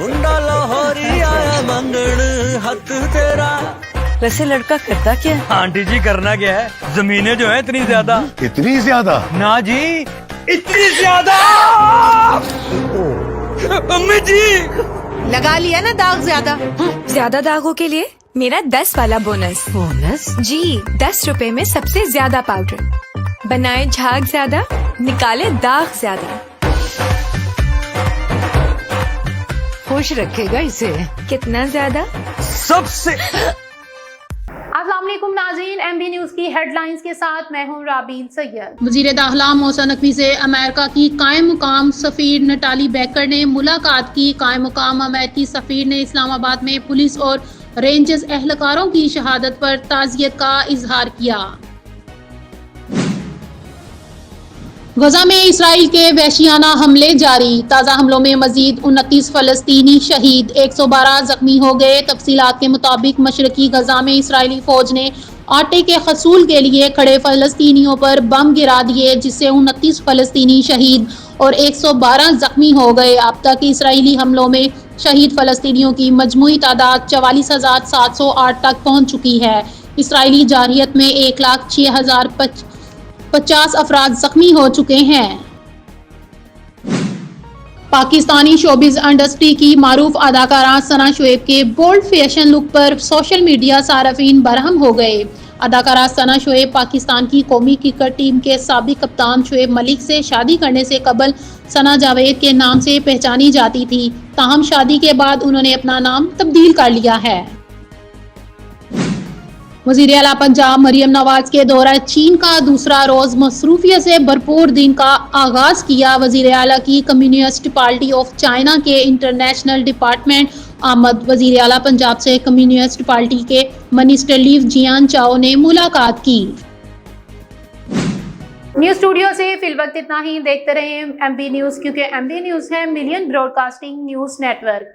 मुंडा लाहौरी आया मंगण हक तेरा। वैसे लड़का करता क्या है? आंटी जी करना क्या है, जमीनें जो है इतनी ज्यादा। इतनी ज्यादा? ना जी, इतनी ज्यादा। अम्मी जी लगा लिया ना दाग ज्यादा। ज्यादा दागों के लिए मेरा 10 वाला बोनस। बोनस? जी, 10 रुपए में सबसे ज्यादा पाउडर। बनाए झाग ज्यादा, निकाले दाग ज्यादा। खुश रखेगा इसे। कितना ज्यादा? सबसे। अस्सलाम वालेकुम नाज़रीन, MB न्यूज़ की हेडलाइंस के साथ मैं हूं राबीन सैयद। वज़ीर दाखिला मोहसिन नकवी से अमेरिका की कायम मुकाम सफ़ीर नटाली बेकर ने मुलाकात की। कायम मुकाम अमेरिकी सफ़ीर ने इस्लामाबाद में पुलिस और रेंजर्स एहलकारों की शहादत पर ताज़ियत का इजहार किया। गजा में इसराइल के वहशियाना हमले जारी। ताज़ा हमलों में मजीद 29 फ़लस्तीनी शहीद, 112 जख्मी हो गए। तफसीलात के मुताबिक मशरकी गजा में इसराइली फौज ने आटे के हसूल के लिए खड़े फ़लस्तीनियों पर बम गिरा दिए, जिससे 29 फ़लस्तीनी शहीद और 112 जख्मी हो गए। अब तक इसराइली हमलों में शहीद फ़लस्तीनियों की मजमूई तादाद 44,708 तक पहुँच चुकी है। इसराइली जारहियत में 1,06,050 अफराद जख्मी हो चुके हैं। पाकिस्तानी शोबिज इंडस्ट्री की मारूफ अदाकारा सना शोएब के बोल्ड फैशन लुक पर सोशल मीडिया सारफीन बरहम हो गए। अदाकारा सना शोएब पाकिस्तान की कौमी क्रिकेट टीम के साबिक कप्तान शोएब मलिक से शादी करने से कबल सना जावेद के नाम से पहचानी जाती थी। ताहम शादी के बाद उन्होंने अपना नाम तब्दील कर लिया है। वज़ीर आला पंजाब मरियम नवाज के दौरा चीन का दूसरा रोज मसरूफियत से भरपूर दिन का आगाज किया। वज़ीर आला की कम्युनिस्ट पार्टी ऑफ चाइना के इंटरनेशनल डिपार्टमेंट आमद। वज़ीर आला पंजाब से कम्युनिस्ट पार्टी के मिनिस्टर लीव जियान चाओ ने मुलाकात की। न्यूज़ स्टूडियो से फिलवक्त इतना ही। देखते रहें MB न्यूज़, क्योंकि MB न्यूज़ है मिलियन ब्रॉडकास्टिंग न्यूज़ नेटवर्क।